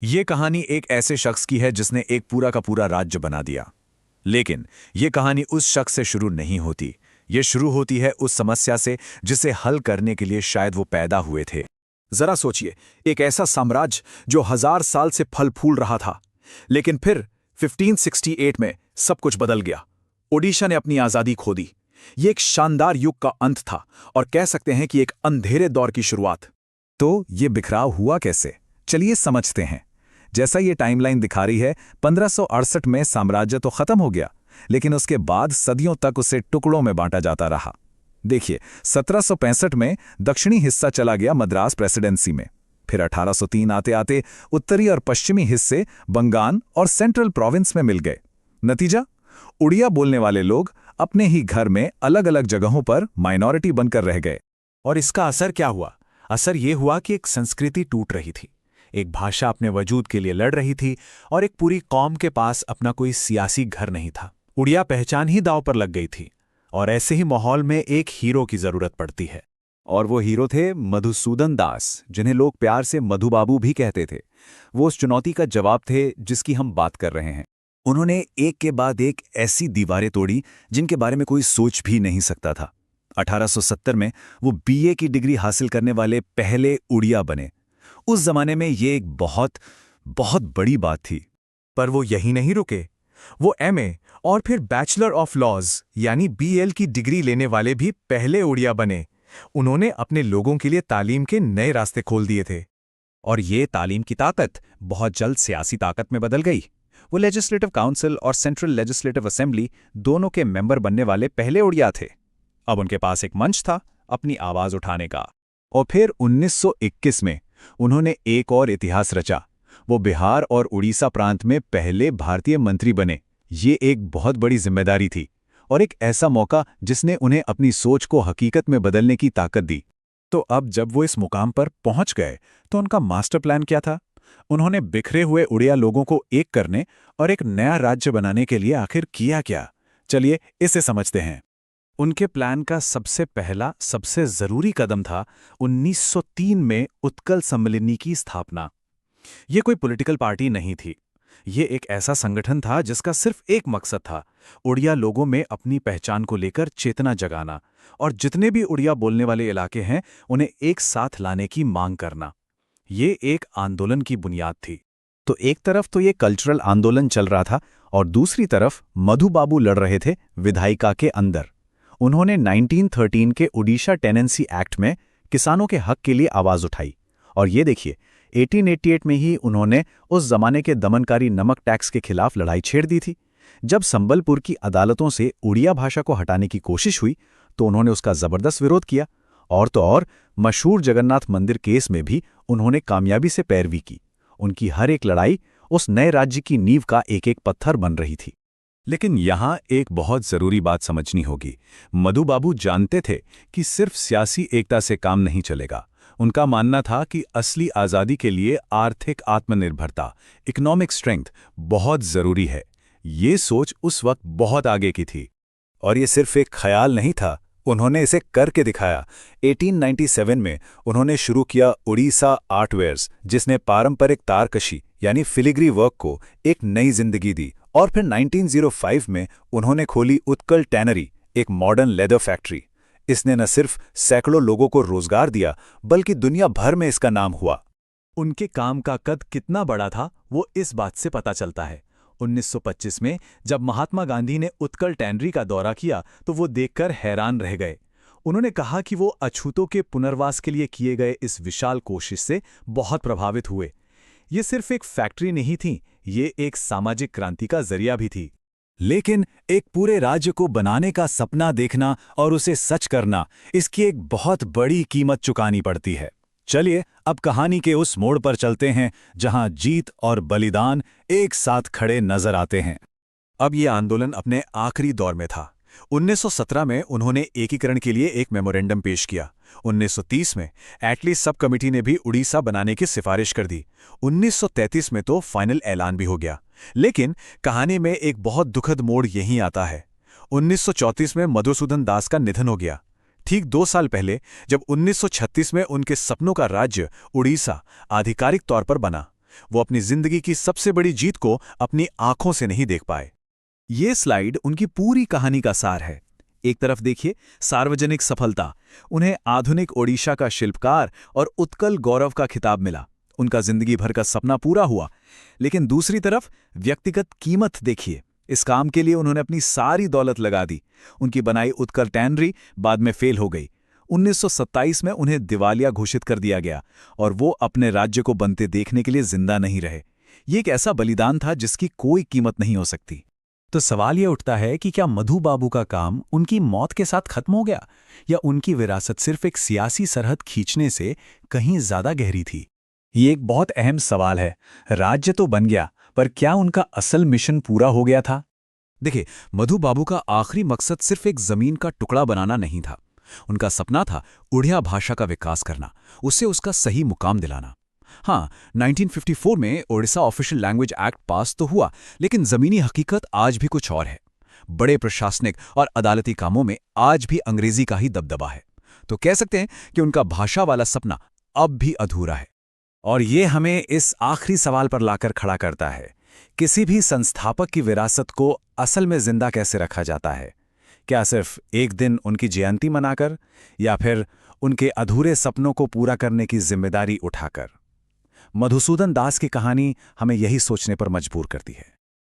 ये कहानी एक ऐसे शख्स की है जिसने एक पूरा का पूरा राज्य बना दिया। लेकिन ये कहानी उस शख्स से शुरू नहीं होती। ये शुरू होती है उस समस्या से जिसे हल करने के लिए शायद वो पैदा हुए थे। जरा सोचिए, एक ऐसा साम्राज्य जो 1000 साल से फल फूल रहा था, लेकिन फिर 1568 में सब कुछ बदल गया। ओडिशा ने अपनी आजादी खो दी। ये एक शानदार युग का अंत था और कह सकते हैं कि एक अंधेरे दौर की शुरुआत। तो ये बिखराव हुआ कैसे? चलिए समझते हैं। जैसा ये टाइमलाइन दिखा रही है, 1568 में साम्राज्य तो खत्म हो गया, लेकिन उसके बाद सदियों तक उसे टुकड़ों में बांटा जाता रहा। देखिए, 1765 में दक्षिणी हिस्सा चला गया मद्रास प्रेसिडेंसी में। फिर 1803 आते आते उत्तरी और पश्चिमी हिस्से बंगाल और सेंट्रल प्रोविंस में मिल गए। नतीजा, उड़िया बोलने वाले लोग अपने ही घर में अलग अलग जगहों पर माइनॉरिटी बनकर रह गए। और इसका असर क्या हुआ? असर ये हुआ कि एक संस्कृति टूट रही थी, एक भाषा अपने वजूद के लिए लड़ रही थी और एक पूरी कौम के पास अपना कोई सियासी घर नहीं था। उड़िया पहचान ही दांव पर लग गई थी। और ऐसे ही माहौल में एक हीरो की जरूरत पड़ती है। और वो हीरो थे मधुसूदन दास, जिन्हें लोग प्यार से मधु बाबू भी कहते थे। वो उस चुनौती का जवाब थे जिसकी हम बात कर रहे हैं। उन्होंने एक के बाद एक ऐसी दीवारें तोड़ी जिनके बारे में कोई सोच भी नहीं सकता था। 1870 में वो बीए की डिग्री हासिल करने वाले पहले उड़िया बने। उस जमाने में ये एक बहुत बहुत बड़ी बात थी। पर वो यही नहीं रुके। वो एमए और फिर बैचलर ऑफ लॉज यानी बीएल की डिग्री लेने वाले भी पहले उड़िया बने। उन्होंने अपने लोगों के लिए तालीम के नए रास्ते खोल दिए थे। और ये तालीम की ताकत बहुत जल्द सियासी ताकत में बदल गई। वो लेजिस्लेटिव काउंसिल और सेंट्रल लेजिस्लेटिव असेंबली दोनों के मेंबर बनने वाले पहले उड़िया थे। अब उनके पास एक मंच था अपनी आवाज उठाने का। और फिर 1921 में उन्होंने एक और इतिहास रचा। वो बिहार और उड़ीसा प्रांत में पहले भारतीय मंत्री बने। ये एक बहुत बड़ी जिम्मेदारी थी और एक ऐसा मौका जिसने उन्हें अपनी सोच को हकीकत में बदलने की ताकत दी। तो अब जब वो इस मुकाम पर पहुंच गए तो उनका मास्टर प्लान क्या था? उन्होंने बिखरे हुए उड़िया लोगों को एक करने और एक नया राज्य बनाने के लिए आखिर किया क्या? चलिए इसे समझते हैं। उनके प्लान का सबसे पहला, सबसे जरूरी कदम था 1903 में उत्कल सम्मेलनी की स्थापना। ये कोई पॉलिटिकल पार्टी नहीं थी। ये एक ऐसा संगठन था जिसका सिर्फ एक मकसद था, उड़िया लोगों में अपनी पहचान को लेकर चेतना जगाना और जितने भी उड़िया बोलने वाले इलाके हैं उन्हें एक साथ लाने की मांग करना। ये एक आंदोलन की बुनियाद थी। तो एक तरफ तो ये कल्चरल आंदोलन चल रहा था और दूसरी तरफ मधु बाबू लड़ रहे थे विधायिका के अंदर। उन्होंने 1913 के ओडिशा टेनेंसी एक्ट में किसानों के हक के लिए आवाज उठाई। और ये देखिए, 1888 में ही उन्होंने उस जमाने के दमनकारी नमक टैक्स के खिलाफ लड़ाई छेड़ दी थी। जब संबलपुर की अदालतों से उड़िया भाषा को हटाने की कोशिश हुई तो उन्होंने उसका जबरदस्त विरोध किया। और तो और मशहूर जगन्नाथ मंदिर केस में भी उन्होंने कामयाबी से पैरवी की। उनकी हर एक लड़ाई उस नए राज्य की नींव का एक एक पत्थर बन रही थी। लेकिन यहाँ एक बहुत जरूरी बात समझनी होगी। मधु बाबू जानते थे कि सिर्फ सियासी एकता से काम नहीं चलेगा। उनका मानना था कि असली आज़ादी के लिए आर्थिक आत्मनिर्भरता, इकोनॉमिक स्ट्रेंथ बहुत जरूरी है। ये सोच उस वक्त बहुत आगे की थी। और ये सिर्फ एक ख्याल नहीं था, उन्होंने इसे करके दिखाया। 1897 में उन्होंने शुरू किया उड़ीसा आर्टवेयर्स, जिसने पारंपरिक तारकशी यानी फिलिग्री वर्क को एक नई जिंदगी दी। और फिर 1905 में उन्होंने खोली उत्कल टैनरी, एक मॉडर्न लेदर फैक्ट्री। इसने न सिर्फ सैकड़ों लोगों को रोजगार दिया बल्कि दुनिया भर में इसका नाम हुआ। उनके काम का कद कितना बड़ा था वो इस बात से पता चलता है। 1925 में जब महात्मा गांधी ने उत्कल टैनरी का दौरा किया तो वो देखकर हैरान रह गए। उन्होंने कहा कि वो अछूतों के पुनर्वास के लिए किए गए इस विशाल कोशिश से बहुत प्रभावित हुए। ये सिर्फ एक फैक्ट्री नहीं थी, ये एक सामाजिक क्रांति का जरिया भी थी। लेकिन एक पूरे राज्य को बनाने का सपना देखना और उसे सच करना, इसकी एक बहुत बड़ी कीमत चुकानी पड़ती है। चलिए अब कहानी के उस मोड़ पर चलते हैं जहां जीत और बलिदान एक साथ खड़े नजर आते हैं। अब ये आंदोलन अपने आखिरी दौर में था। 1917 में उन्होंने एकीकरण के लिए एक मेमोरेंडम पेश किया। 1930 में एटली सब कमेटी ने भी उड़ीसा बनाने की सिफारिश कर दी। 1933 में तो फाइनल ऐलान भी हो गया। लेकिन कहानी में एक बहुत दुखद मोड़ यहीं आता है। 1934 में मधुसूदन दास का निधन हो गया। ठीक 2 साल पहले जब 1936 में उनके सपनों का राज्य उड़ीसा आधिकारिक तौर पर बना, वो अपनी जिंदगी की सबसे बड़ी जीत को अपनी आंखों से नहीं देख पाए। ये स्लाइड उनकी पूरी कहानी का सार है। एक तरफ देखिए सार्वजनिक सफलता, उन्हें आधुनिक ओडिशा का शिल्पकार और उत्कल गौरव का खिताब मिला, उनका जिंदगी भर का सपना पूरा हुआ। लेकिन दूसरी तरफ व्यक्तिगत कीमत देखिए, इस काम के लिए उन्होंने अपनी सारी दौलत लगा दी। उनकी बनाई उत्कल टैनरी बाद में फेल हो गई। 1927 में उन्हें दिवालिया घोषित कर दिया गया और वो अपने राज्य को बनते देखने के लिए जिंदा नहीं रहे। ये एक ऐसा बलिदान था जिसकी कोई कीमत नहीं हो सकती। तो सवाल ये उठता है कि क्या मधु बाबू का काम उनकी मौत के साथ खत्म हो गया, या उनकी विरासत सिर्फ एक सियासी सरहद खींचने से कहीं ज्यादा गहरी थी? ये एक बहुत अहम सवाल है। राज्य तो बन गया, पर क्या उनका असल मिशन पूरा हो गया था? देखिए, मधु बाबू का आखिरी मकसद सिर्फ एक जमीन का टुकड़ा बनाना नहीं था। उनका सपना था उड़िया भाषा का विकास करना, उससे उसका सही मुकाम दिलाना। हाँ, 1954 में ओडिशा ऑफिशियल लैंग्वेज एक्ट पास तो हुआ, लेकिन जमीनी हकीकत आज भी कुछ और है। बड़े प्रशासनिक और अदालती कामों में आज भी अंग्रेजी का ही दबदबा है। तो कह सकते हैं कि उनका भाषा वाला सपना अब भी अधूरा है। और ये हमें इस आखिरी सवाल पर लाकर खड़ा करता है, किसी भी संस्थापक की विरासत को असल में जिंदा कैसे रखा जाता है? क्या सिर्फ एक दिन उनकी जयंती मनाकर, या फिर उनके अधूरे सपनों को पूरा करने की जिम्मेदारी उठाकर? मधुसूदन दास की कहानी हमें यही सोचने पर मजबूर करती है।